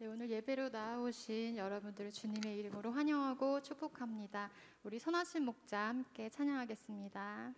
네, 오늘 예배로 나오신 여러분들을 주님의 이름으로 환영하고 축복합니다. 우리 선하신 목자 함께 찬양하겠습니다.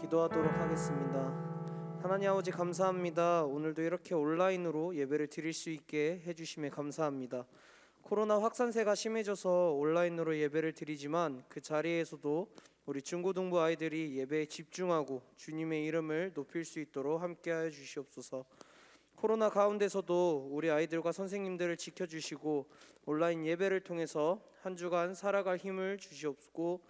기도하도록 하겠습니다. 하나님 아버지 감사합니다. 오늘도 이렇게 온라인으로 예배를 드릴 수 있게 해주심에 감사합니다. 코로나 확산세가 심해져서 온라인으로 예배를 드리지만 그 자리에서도 우리 중고등부 아이들이 예배에 집중하고 주님의 이름을 높일 수 있도록 함께하여 주시옵소서. 코로나 가운데서도 우리 아이들과 선생님들을 지켜주시고 온라인 예배를 통해서 한 주간 살아갈 힘을 주시옵고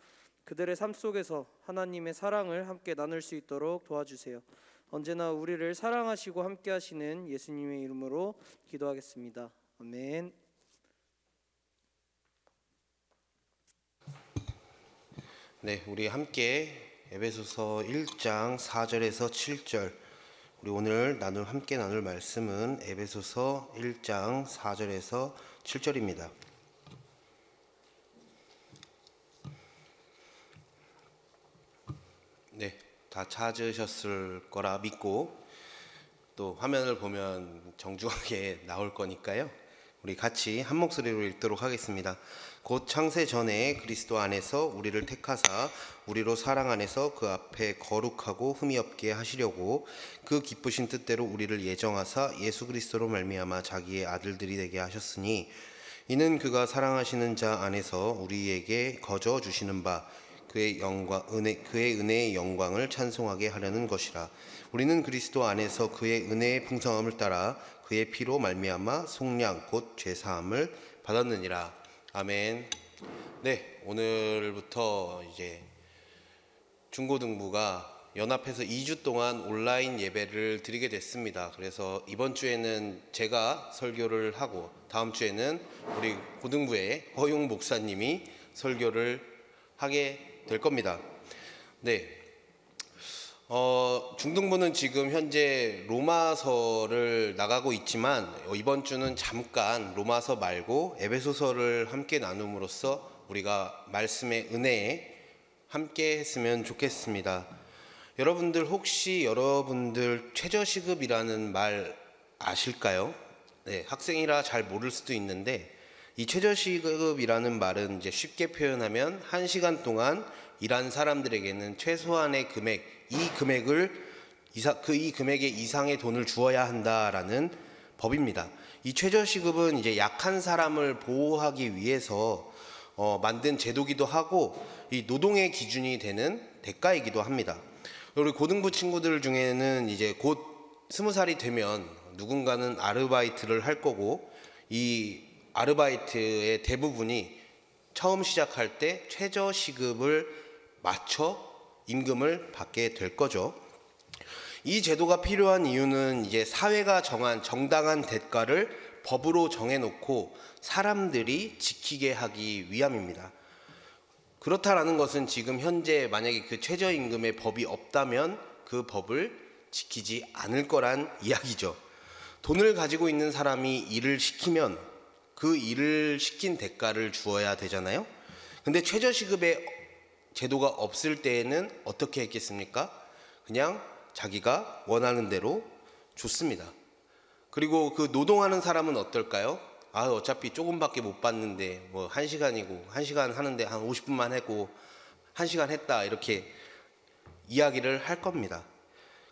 그들의 삶 속에서 하나님의 사랑을 함께 나눌 수 있도록 도와주세요. 언제나 우리를 사랑하시고 함께 하시는 예수님의 이름으로 기도하겠습니다. 아멘. 네, 우리 함께 에베소서 1장 4절에서 7절, 우리 오늘 함께 나눌 말씀은 에베소서 1장 4절에서 7절입니다. 네, 다 찾으셨을 거라 믿고 또 화면을 보면 정중하게 나올 거니까요. 우리 같이 한 목소리로 읽도록 하겠습니다. 곧 창세 전에 그리스도 안에서 우리를 택하사 우리로 사랑 안에서 그 앞에 거룩하고 흠이 없게 하시려고 그 기쁘신 뜻대로 우리를 예정하사 예수 그리스도로 말미암아 자기의 아들들이 되게 하셨으니 이는 그가 사랑하시는 자 안에서 우리에게 거저 주시는 바 그의 은혜의 영광을 찬송하게 하려는 것이라. 우리는 그리스도 안에서 그의 은혜의 풍성함을 따라 그의 피로 말미암아 속량 곧 죄사함을 받았느니라. 아멘. 네, 오늘부터 이제 중고등부가 연합해서 2주 동안 온라인 예배를 드리게 됐습니다. 그래서 이번 주에는 제가 설교를 하고 다음 주에는 우리 고등부의 허용 목사님이 설교를 하게 될 겁니다. 네. 중등부는 지금 현재 로마서를 나가고 있지만 이번 주는 잠깐 로마서 말고 에베소서를 함께 나눔으로써 우리가 말씀의 은혜에 함께 했으면 좋겠습니다. 여러분들 혹시 여러분들 최저시급이라는 말 아실까요? 네, 학생이라 잘 모를 수도 있는데 이 최저시급이라는 말은 이제 쉽게 표현하면 1시간 동안 일한 사람들에게는 최소한의 금액, 이 금액의 이상의 돈을 주어야 한다라는 법입니다. 이 최저시급은 이제 약한 사람을 보호하기 위해서 만든 제도기도 하고 이 노동의 기준이 되는 대가이기도 합니다. 우리 고등부 친구들 중에는 이제 곧 20살이 되면 누군가는 아르바이트를 할 거고 이 아르바이트의 대부분이 처음 시작할 때 최저시급을 맞춰 임금을 받게 될 거죠. 이 제도가 필요한 이유는 이제 사회가 정한 정당한 대가를 법으로 정해놓고 사람들이 지키게 하기 위함입니다. 그렇다라는 것은 지금 현재 만약에 그 최저임금의 법이 없다면 그 법을 지키지 않을 거란 이야기죠. 돈을 가지고 있는 사람이 일을 시키면 그 일을 시킨 대가를 주어야 되잖아요. 근데 최저시급의 제도가 없을 때에는 어떻게 했겠습니까? 그냥 자기가 원하는 대로 줬습니다. 그리고 그 노동하는 사람은 어떨까요? 어차피 조금밖에 못 받는데 뭐 1시간이고 1시간 하는데 한 50분만 하고 1시간 했다 이렇게 이야기를 할 겁니다.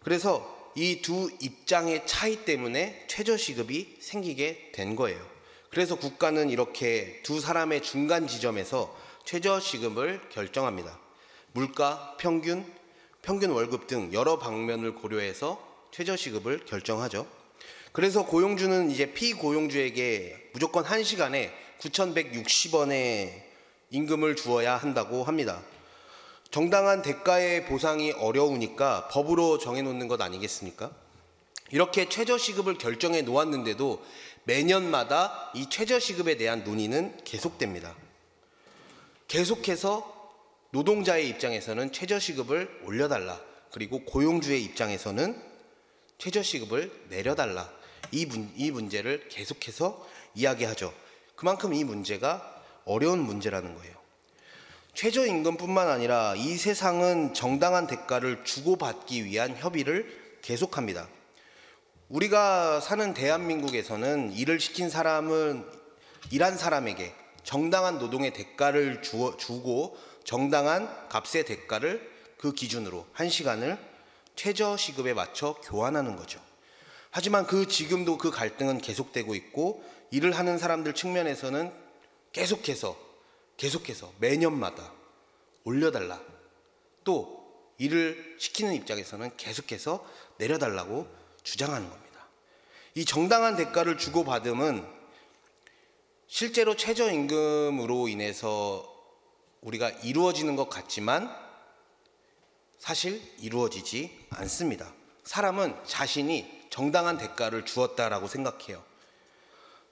그래서 이 두 입장의 차이 때문에 최저시급이 생기게 된 거예요. 그래서 국가는 이렇게 두 사람의 중간 지점에서 최저시급을 결정합니다. 물가, 평균 월급 등 여러 방면을 고려해서 최저시급을 결정하죠. 그래서 고용주는 이제 피고용주에게 무조건 1시간에 9,160원의 임금을 주어야 한다고 합니다. 정당한 대가의 보상이 어려우니까 법으로 정해놓는 것 아니겠습니까? 이렇게 최저시급을 결정해 놓았는데도 매년마다 이 최저시급에 대한 논의는 계속됩니다. 계속해서 노동자의 입장에서는 최저시급을 올려달라, 그리고 고용주의 입장에서는 최저시급을 내려달라, 이 문제를 계속해서 이야기하죠. 그만큼 이 문제가 어려운 문제라는 거예요. 최저임금뿐만 아니라 이 세상은 정당한 대가를 주고받기 위한 협의를 계속합니다. 우리가 사는 대한민국에서는 일을 시킨 사람은 일한 사람에게 정당한 노동의 대가를 주고 정당한 값의 대가를 그 기준으로 1시간을 최저시급에 맞춰 교환하는 거죠. 하지만 지금도 그 갈등은 계속되고 있고, 일을 하는 사람들 측면에서는 계속해서 매년마다 올려달라, 또 일을 시키는 입장에서는 계속해서 내려달라고 주장하는 겁니다. 이 정당한 대가를 주고받음은 실제로 최저임금으로 인해서 우리가 이루어지는 것 같지만 사실 이루어지지 않습니다. 사람은 자신이 정당한 대가를 주었다라고 생각해요.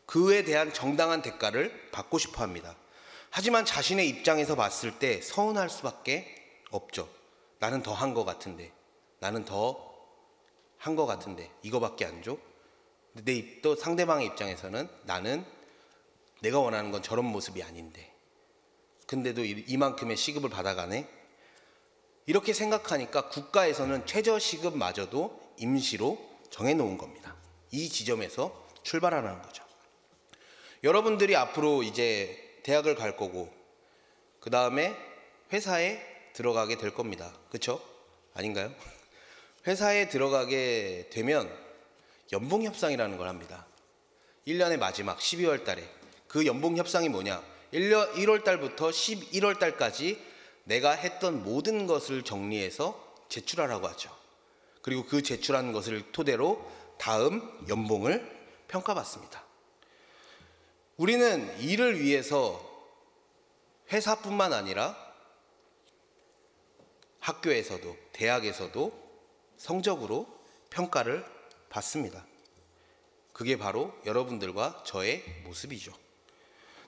그에 대한 정당한 대가를 받고 싶어 합니다. 하지만 자신의 입장에서 봤을 때 서운할 수밖에 없죠. 나는 더 한 것 같은데, 나는 더 한 것 같은데 이거밖에 안 줘? 근데 또 상대방의 입장에서는 나는 내가 원하는 건 저런 모습이 아닌데 근데도 이만큼의 시급을 받아가네? 이렇게 생각하니까 국가에서는 최저시급마저도 임시로 정해놓은 겁니다. 이 지점에서 출발하는 거죠. 여러분들이 앞으로 이제 대학을 갈 거고 그 다음에 회사에 들어가게 될 겁니다. 그렇죠? 아닌가요? 회사에 들어가게 되면 연봉협상이라는 걸 합니다. 1년의 마지막 12월 달에. 그 연봉협상이 뭐냐? 1월 달부터 11월 달까지 내가 했던 모든 것을 정리해서 제출하라고 하죠. 그리고 그 제출한 것을 토대로 다음 연봉을 평가받습니다. 우리는 일을 위해서 회사뿐만 아니라 학교에서도 대학에서도 성적으로 평가를 받습니다. 그게 바로 여러분들과 저의 모습이죠.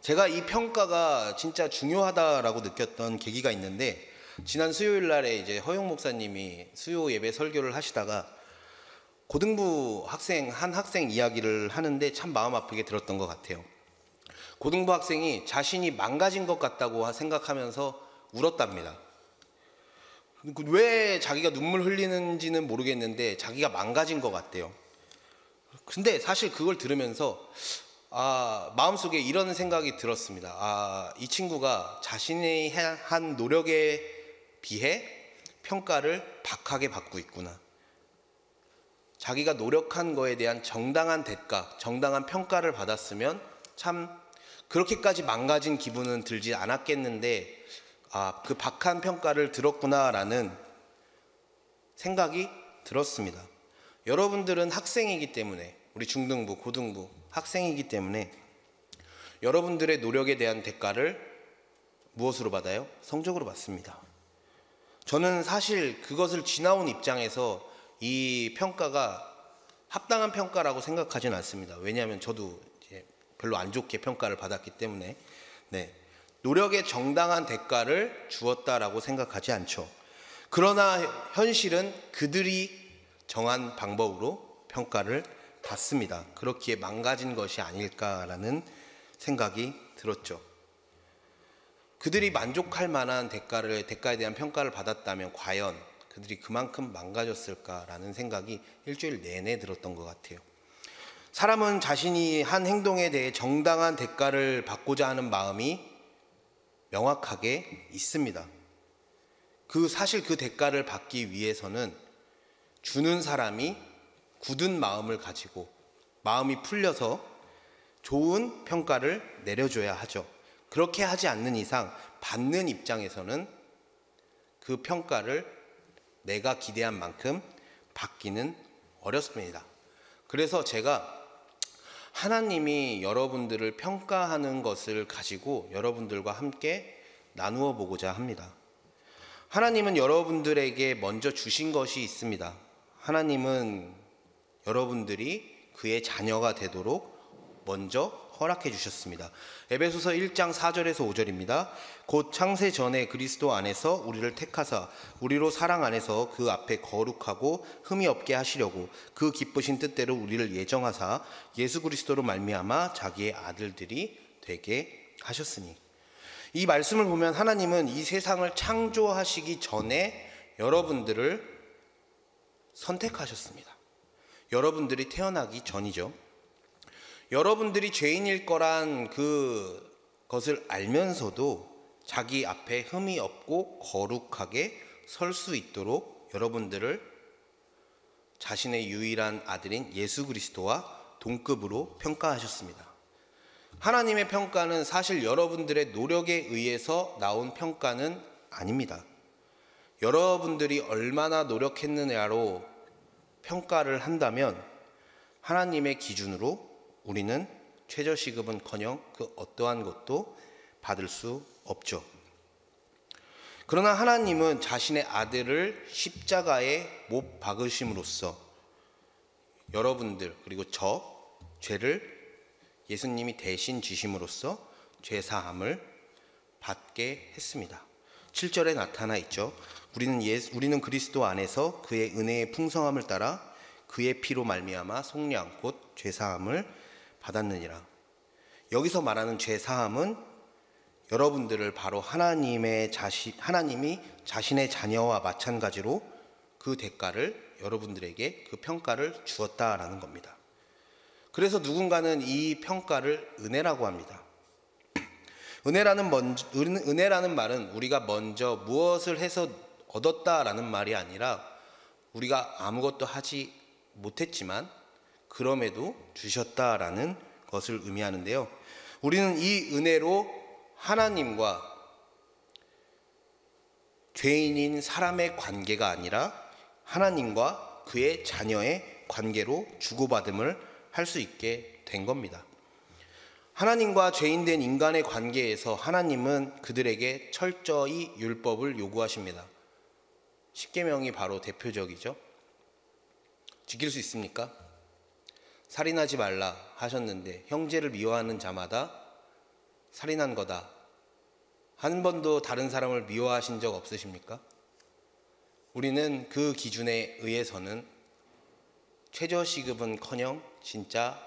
제가 이 평가가 진짜 중요하다라고 느꼈던 계기가 있는데, 지난 수요일 날에 이제 허용 목사님이 수요 예배 설교를 하시다가 고등부 한 학생 이야기를 하는데 참 마음 아프게 들었던 것 같아요. 고등부 학생이 자신이 망가진 것 같다고 생각하면서 울었답니다. 왜 자기가 눈물 흘리는지는 모르겠는데 자기가 망가진 것 같대요. 근데 사실 그걸 들으면서 마음속에 이런 생각이 들었습니다. 이 친구가 자신이 한 노력에 비해 평가를 박하게 받고 있구나. 자기가 노력한 거에 대한 정당한 대가, 정당한 평가를 받았으면 참 그렇게까지 망가진 기분은 들지 않았겠는데 그 박한 평가를 들었구나라는 생각이 들었습니다. 여러분들은 학생이기 때문에, 우리 중등부, 고등부 학생이기 때문에 여러분들의 노력에 대한 대가를 무엇으로 받아요? 성적으로 받습니다. 저는 사실 그것을 지나온 입장에서 이 평가가 합당한 평가라고 생각하지는 않습니다. 왜냐하면 저도 이제 별로 안 좋게 평가를 받았기 때문에 노력의 정당한 대가를 주었다라고 생각하지 않죠. 그러나 현실은 그들이 정한 방법으로 평가를 받습니다. 그렇기에 망가진 것이 아닐까라는 생각이 들었죠. 그들이 만족할 만한 대가에 대한 평가를 받았다면 과연 그들이 그만큼 망가졌을까라는 생각이 일주일 내내 들었던 것 같아요. 사람은 자신이 한 행동에 대해 정당한 대가를 받고자 하는 마음이 명확하게 있습니다. 사실 그 대가를 받기 위해서는 주는 사람이 굳은 마음을 가지고 마음이 풀려서 좋은 평가를 내려줘야 하죠. 그렇게 하지 않는 이상 받는 입장에서는 그 평가를 내가 기대한 만큼 받기는 어렵습니다. 그래서 제가 하나님이 여러분들을 평가하는 것을 가지고 여러분들과 함께 나누어 보고자 합니다. 하나님은 여러분들에게 먼저 주신 것이 있습니다. 하나님은 여러분들이 그의 자녀가 되도록 먼저 허락해 주셨습니다. 에베소서 1장 4절에서 5절입니다. 곧 창세 전에 그리스도 안에서 우리를 택하사 우리로 사랑 안에서 그 앞에 거룩하고 흠이 없게 하시려고 그 기쁘신 뜻대로 우리를 예정하사 예수 그리스도로 말미암아 자기의 아들들이 되게 하셨으니. 이 말씀을 보면 하나님은 이 세상을 창조하시기 전에 여러분들을 선택하셨습니다. 여러분들이 태어나기 전이죠. 여러분들이 죄인일 거란 그것을 알면서도 자기 앞에 흠이 없고 거룩하게 설 수 있도록 여러분들을 자신의 유일한 아들인 예수 그리스도와 동급으로 평가하셨습니다. 하나님의 평가는 사실 여러분들의 노력에 의해서 나온 평가는 아닙니다. 여러분들이 얼마나 노력했느냐로 평가를 한다면 하나님의 기준으로 우리는 최저시급은커녕 그 어떠한 것도 받을 수 없죠. 그러나 하나님은 자신의 아들을 십자가에 못 박으심으로써 여러분들 그리고 저 죄를 예수님이 대신 지심으로써 죄사함을 받게 했습니다. 7절에 나타나 있죠. 우리는 그리스도 안에서 그의 은혜의 풍성함을 따라 그의 피로 말미암아 속량 곧 죄사함을 받았느니라. 여기서 말하는 죄사함은 여러분들을 바로 하나님이 자신의 자녀와 마찬가지로 그 대가를 여러분들에게 그 평가를 주었다라는 겁니다. 그래서 누군가는 이 평가를 은혜라고 합니다. 은혜라는 말은 우리가 먼저 무엇을 해서 얻었다라는 말이 아니라 우리가 아무것도 하지 못했지만 그럼에도 주셨다라는 것을 의미하는데요. 우리는 이 은혜로 하나님과 죄인인 사람의 관계가 아니라 하나님과 그의 자녀의 관계로 주고받음을 할 수 있게 된 겁니다. 하나님과 죄인된 인간의 관계에서 하나님은 그들에게 철저히 율법을 요구하십니다. 십계명이 바로 대표적이죠. 지킬 수 있습니까? 살인하지 말라 하셨는데 형제를 미워하는 자마다 살인한 거다. 한 번도 다른 사람을 미워하신 적 없으십니까? 우리는 그 기준에 의해서는 최저시급은커녕 진짜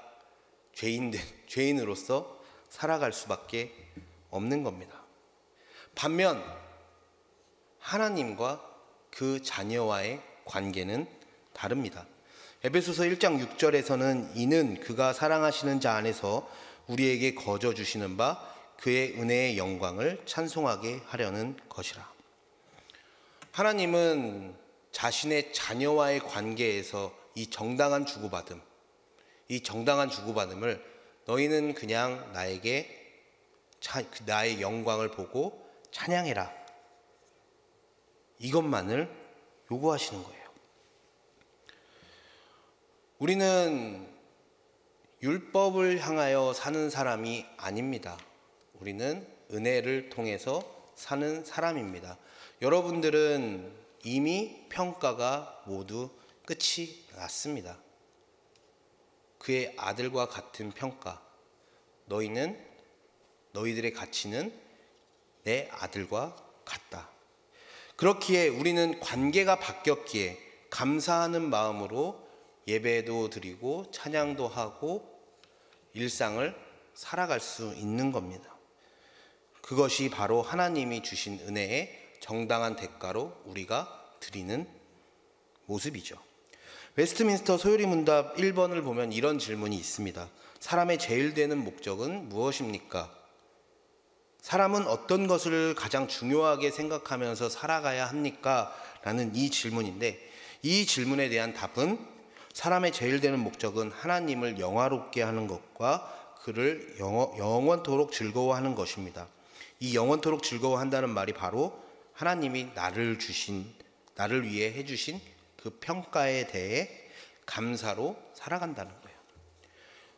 죄인으로서 살아갈 수밖에 없는 겁니다. 반면 하나님과 그 자녀와의 관계는 다릅니다. 에베소서 1장 6절에서는 이는 그가 사랑하시는 자 안에서 우리에게 거저 주시는 바 그의 은혜의 영광을 찬송하게 하려는 것이라. 하나님은 자신의 자녀와의 관계에서 이 정당한 주고받음을 너희는 그냥 나의 영광을 보고 찬양해라. 이것만을 요구하시는 거예요. 우리는 율법을 향하여 사는 사람이 아닙니다. 우리는 은혜를 통해서 사는 사람입니다. 여러분들은 이미 평가가 모두 끝이 났습니다. 그의 아들과 같은 평가. 너희들의 가치는 내 아들과 같다. 그렇기에 우리는 관계가 바뀌었기에 감사하는 마음으로 예배도 드리고 찬양도 하고 일상을 살아갈 수 있는 겁니다. 그것이 바로 하나님이 주신 은혜의 정당한 대가로 우리가 드리는 모습이죠. 웨스트민스터 소요리 문답 1번을 보면 이런 질문이 있습니다. 사람의 제일 되는 목적은 무엇입니까? 사람은 어떤 것을 가장 중요하게 생각하면서 살아가야 합니까? 라는 이 질문인데, 이 질문에 대한 답은 사람의 제일 되는 목적은 하나님을 영화롭게 하는 것과 그를 영원토록 즐거워하는 것입니다. 이 영원토록 즐거워한다는 말이 바로 하나님이 나를 위해 해주신 그 평가에 대해 감사로 살아간다는 거예요.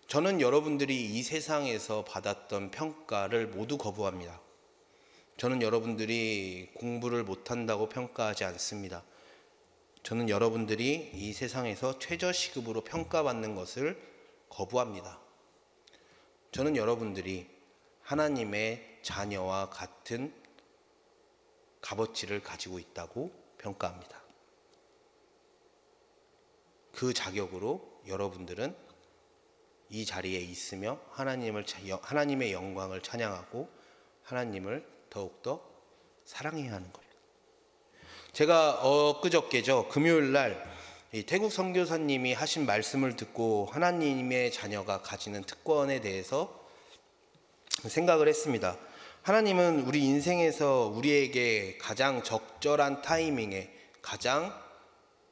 저는 여러분들이 이 세상에서 받았던 평가를 모두 거부합니다. 저는 여러분들이 공부를 못한다고 평가하지 않습니다. 저는 여러분들이 이 세상에서 최저시급으로 평가받는 것을 거부합니다. 저는 여러분들이 하나님의 자녀와 같은 값어치를 가지고 있다고 평가합니다. 그 자격으로 여러분들은 이 자리에 있으며 하나님의 영광을 찬양하고 하나님을 더욱더 사랑해야 하는 거예요. 제가 엊그저께죠. 금요일 날 태국 선교사님이 하신 말씀을 듣고 하나님의 자녀가 가지는 특권에 대해서 생각을 했습니다. 하나님은 우리 인생에서 우리에게 가장 적절한 타이밍에 가장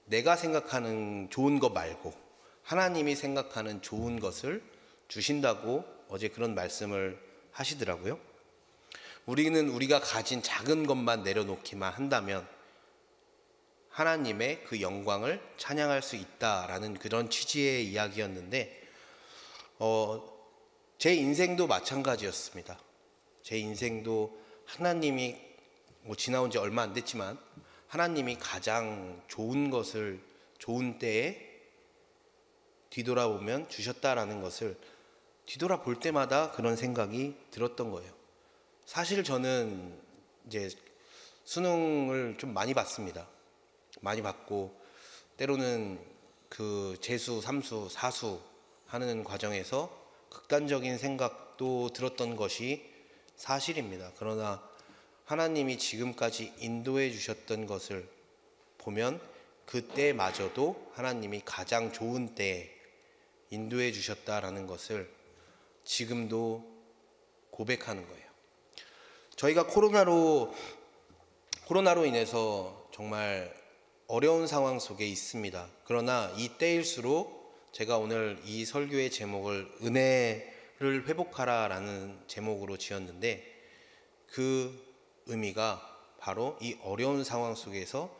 내가 생각하는 좋은 것 말고 하나님이 생각하는 좋은 것을 주신다고 어제 그런 말씀을 하시더라고요. 우리는 우리가 가진 작은 것만 내려놓기만 한다면 하나님의 그 영광을 찬양할 수 있다라는 그런 취지의 이야기였는데 제 인생도 마찬가지였습니다. 제 인생도 하나님이 지나온 지 얼마 안 됐지만 하나님이 가장 좋은 것을 좋은 때에 뒤돌아보면 주셨다라는 것을 뒤돌아볼 때마다 그런 생각이 들었던 거예요. 사실 저는 이제 수능을 좀 많이 봤습니다. 많이 봤고 때로는 그 재수, 삼수, 사수 하는 과정에서 극단적인 생각도 들었던 것이 사실입니다. 그러나 하나님이 지금까지 인도해 주셨던 것을 보면 그때마저도 하나님이 가장 좋은 때에 인도해 주셨다라는 것을 지금도 고백하는 거예요. 저희가 코로나로 인해서 정말 어려운 상황 속에 있습니다. 그러나 이때일수록 제가 오늘 이 설교의 제목을 은혜를 회복하라라는 제목으로 지었는데 그 의미가 바로 이 어려운 상황 속에서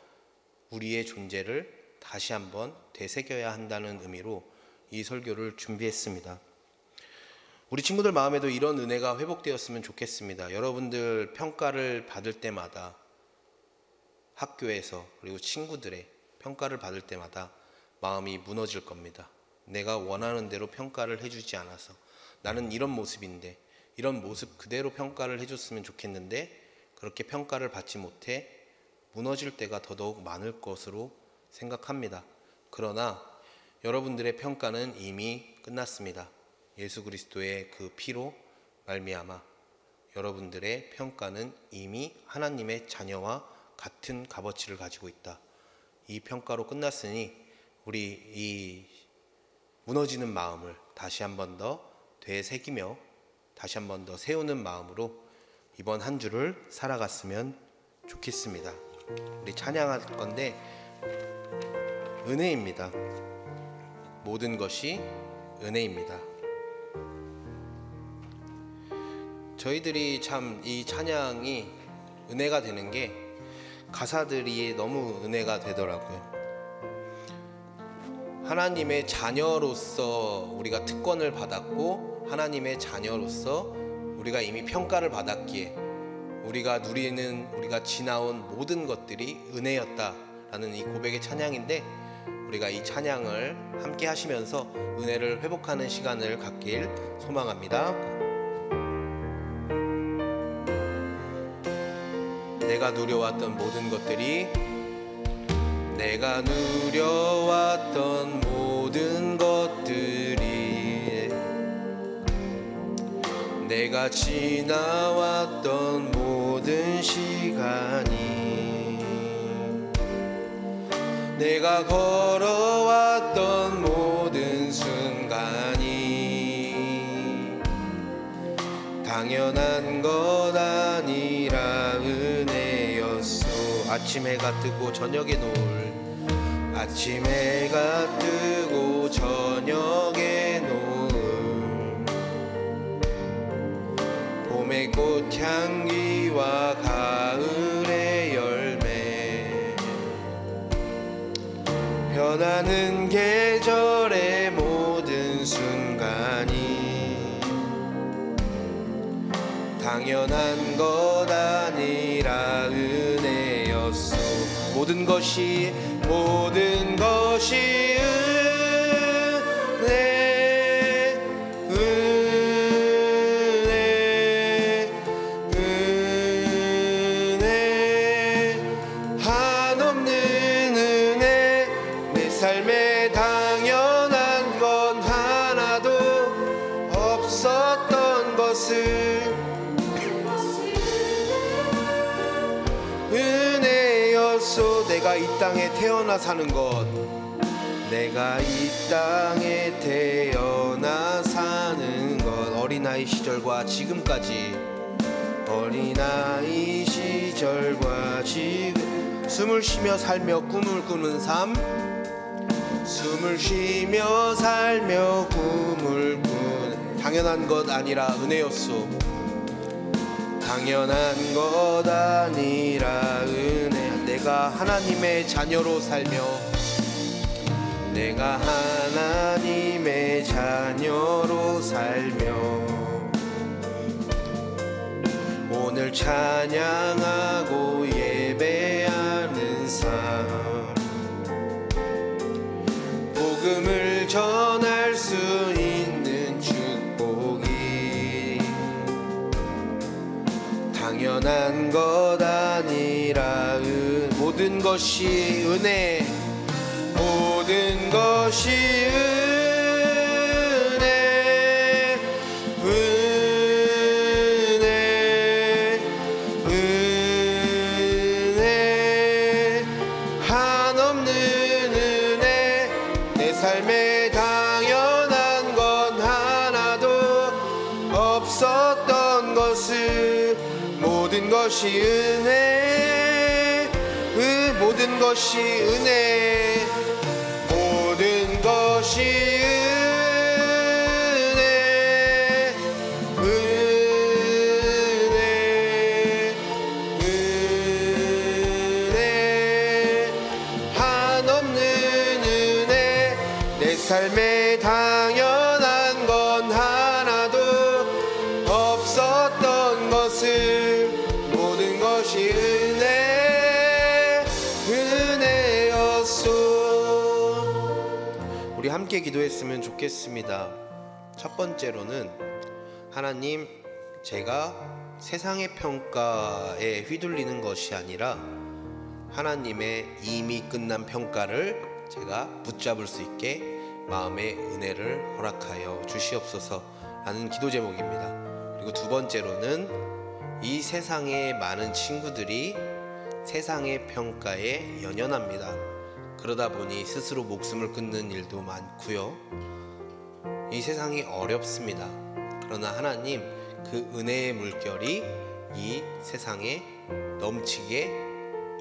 우리의 존재를 다시 한번 되새겨야 한다는 의미로 이 설교를 준비했습니다. 우리 친구들 마음에도 이런 은혜가 회복되었으면 좋겠습니다. 여러분들 평가를 받을 때마다 학교에서 그리고 친구들의 평가를 받을 때마다 마음이 무너질 겁니다. 내가 원하는 대로 평가를 해주지 않아서 나는 이런 모습인데 이런 모습 그대로 평가를 해줬으면 좋겠는데 그렇게 평가를 받지 못해 무너질 때가 더더욱 많을 것으로 생각합니다. 그러나 여러분들의 평가는 이미 끝났습니다. 예수 그리스도의 그 피로 말미암아 여러분들의 평가는 이미 하나님의 자녀와 같은 값어치를 가지고 있다. 이 평가로 끝났으니 우리 이 무너지는 마음을 다시 한 번 더 되새기며 다시 한 번 더 세우는 마음으로 이번 한 주를 살아갔으면 좋겠습니다. 우리 찬양할 건데 은혜입니다. 모든 것이 은혜입니다. 저희들이 참 이 찬양이 은혜가 되는 게 가사들이 너무 은혜가 되더라고요. 하나님의 자녀로서 우리가 특권을 받았고 하나님의 자녀로서 우리가 이미 평가를 받았기에 우리가 누리는 우리가 지나온 모든 것들이 은혜였다라는 이 고백의 찬양인데 우리가 이 찬양을 함께 하시면서 은혜를 회복하는 시간을 갖길 소망합니다. 내가 누려왔던 모든 것들이 내가 누려왔던 모든 것들이 내가 지나왔던 모든 시간이 내가 걸어왔던 모든 순간이 당연한 것 아니라 은혜였소. 아침 해가 뜨고 저녁에 노을 아침 해가 뜨고 저녁에 노을 봄의 꽃향기와 가을의 열매 변하는 계절의 모든 순간이 당연한 것 아니라 은혜였소. 모든 것이 은혜 한없는 은혜 내 삶에 당연한 건 하나도 없었던 것을 은혜였소. 내가 이 땅에 태어나 사는 것 내가 이 땅에 태어나 사는 것 어린아이 시절과 지금까지 어린아이 시절과 지금 숨을 쉬며 살며 꿈을 꾸는 삶 숨을 쉬며 살며 꿈을 꾸는 당연한 것 아니라 은혜였소 당연한 것 아니라 은혜 내가 하나님의 자녀로 살며 내가 하나님의 자녀로 살며 오늘 찬양하고 예배하는 삶 복음을 전할 수 있는 축복이 당연한 것 아니라 모든 것이 은혜 모든 것이 은혜 은혜 은혜 한없는 은혜 내 삶에 당연한 건 하나도 없었던 것을 모든 것이 은혜 모든 것이 은혜 모든 것이 은혜 은혜 은혜 한없는 은혜 내 삶에 당연한 건 하나도 없었던 것을 모든 것이 은혜였소 우리 함께 기도했으면 좋겠습니다. 첫 번째로는 하나님 제가 세상의 평가에 휘둘리는 것이 아니라 하나님의 이미 끝난 평가를 제가 붙잡을 수 있게 마음의 은혜를 허락하여 주시옵소서 라는 기도 제목입니다. 그리고 두 번째로는 이 세상의 많은 친구들이 세상의 평가에 연연합니다. 그러다 보니 스스로 목숨을 끊는 일도 많고요. 이 세상이 어렵습니다. 그러나 하나님 그 은혜의 물결이 이 세상에 넘치게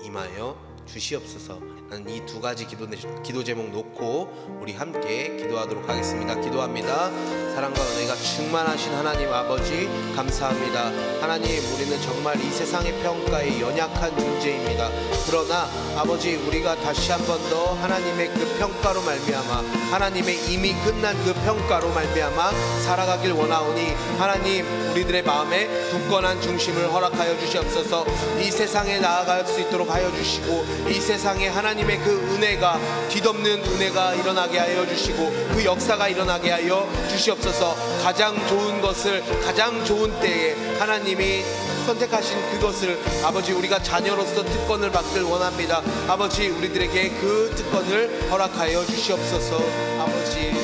임하여 주시옵소서. 나는 이 두 가지 기도 제목 놓고 우리 함께 기도하도록 하겠습니다. 기도합니다. 사랑과 은혜가 충만하신 하나님 아버지 감사합니다. 하나님 우리는 정말 이 세상의 평가에 연약한 존재입니다. 그러나 아버지 우리가 다시 한 번 더 하나님의 그 평가로 말미암아 하나님의 이미 끝난 그 평가로 말미암아 살아가길 원하오니 하나님 우리들의 마음에 굳건한 중심을 허락하여 주시옵소서. 이 세상에 나아갈 수 있도록 하여 주시고 이 세상에 하나님의 그 은혜가 뒤덮는 은혜가 일어나게 하여 주시고 그 역사가 일어나게 하여 주시옵소서. 가장 좋은 것을 가장 좋은 때에 하나님이 선택하신 그것을 아버지 우리가 자녀로서 특권을 받길 원합니다. 아버지 우리들에게 그 특권을 허락하여 주시옵소서. 아버지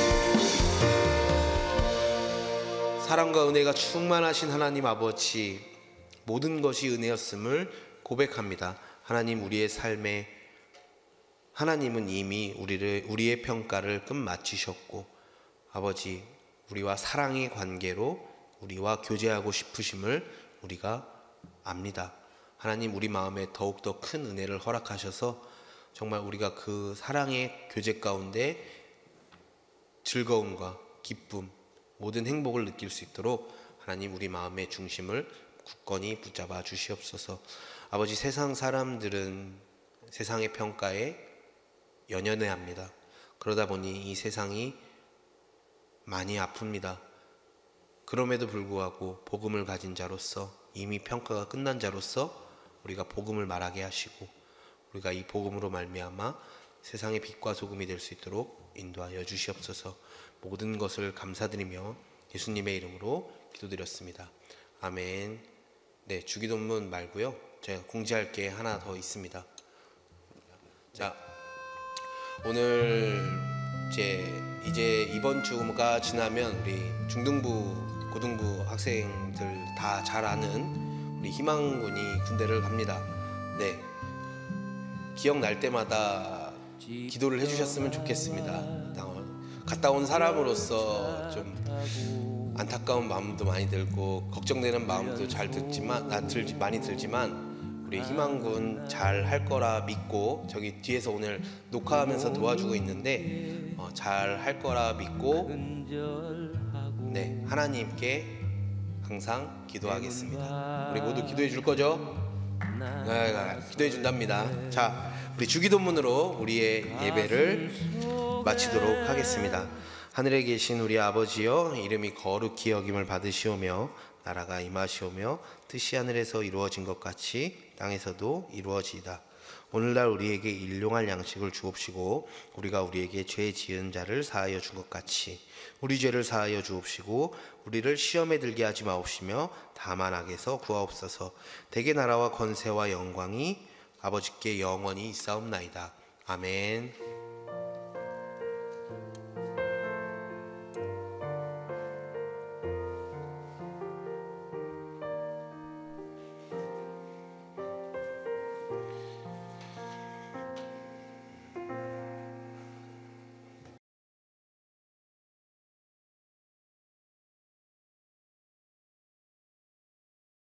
사랑과 은혜가 충만하신 하나님 아버지 모든 것이 은혜였음을 고백합니다. 하나님 우리의 삶에 하나님은 이미 우리의 평가를 끝마치셨고 아버지 우리와 사랑의 관계로 우리와 교제하고 싶으심을 우리가 압니다. 하나님 우리 마음에 더욱더 큰 은혜를 허락하셔서 정말 우리가 그 사랑의 교제 가운데 즐거움과 기쁨 모든 행복을 느낄 수 있도록 하나님 우리 마음의 중심을 굳건히 붙잡아 주시옵소서. 아버지 세상 사람들은 세상의 평가에 연연해합니다. 그러다 보니 이 세상이 많이 아픕니다. 그럼에도 불구하고 복음을 가진 자로서 이미 평가가 끝난 자로서 우리가 복음을 말하게 하시고 우리가 이 복음으로 말미암아 세상의 빛과 소금이 될 수 있도록 인도하여 주시옵소서. 모든 것을 감사드리며 예수님의 이름으로 기도드렸습니다. 아멘. 네, 주기도문 말고요. 제가 공지할 게 하나 더 있습니다. 자, 오늘 이제 이번 주가 지나면 우리 중등부, 고등부 학생들 다 잘 아는 우리 희망군이 군대를 갑니다. 네, 기억날 때마다 기도를 해주셨으면 좋겠습니다. 갔다 온 사람으로서 좀 안타까운 마음도 많이 들고 걱정되는 마음도 많이 들지만 우리 희망군 잘 할 거라 믿고, 저기 뒤에서 오늘 녹화하면서 도와주고 있는데 잘 할 거라 믿고 네, 하나님께 항상 기도하겠습니다. 우리 모두 기도해 줄 거죠? 네, 기도해 준답니다. 자, 우리 주기도문으로 우리의 예배를 마치도록 하겠습니다. 하늘에 계신 우리 아버지여, 이름이 거룩히 여김을 받으시오며 나라가 임하시오며 뜻이 하늘에서 이루어진 것 같이 땅에서도 이루어지이다. 오늘날 우리에게 일용할 양식을 주옵시고 우리가 우리에게 죄 지은 자를 사하여 준 것 같이 우리 죄를 사하여 주옵시고 우리를 시험에 들게 하지 마옵시며 다만 악에서 구하옵소서. 대개 나라와 권세와 영광이 아버지께 영원히 있사옵나이다. 아멘.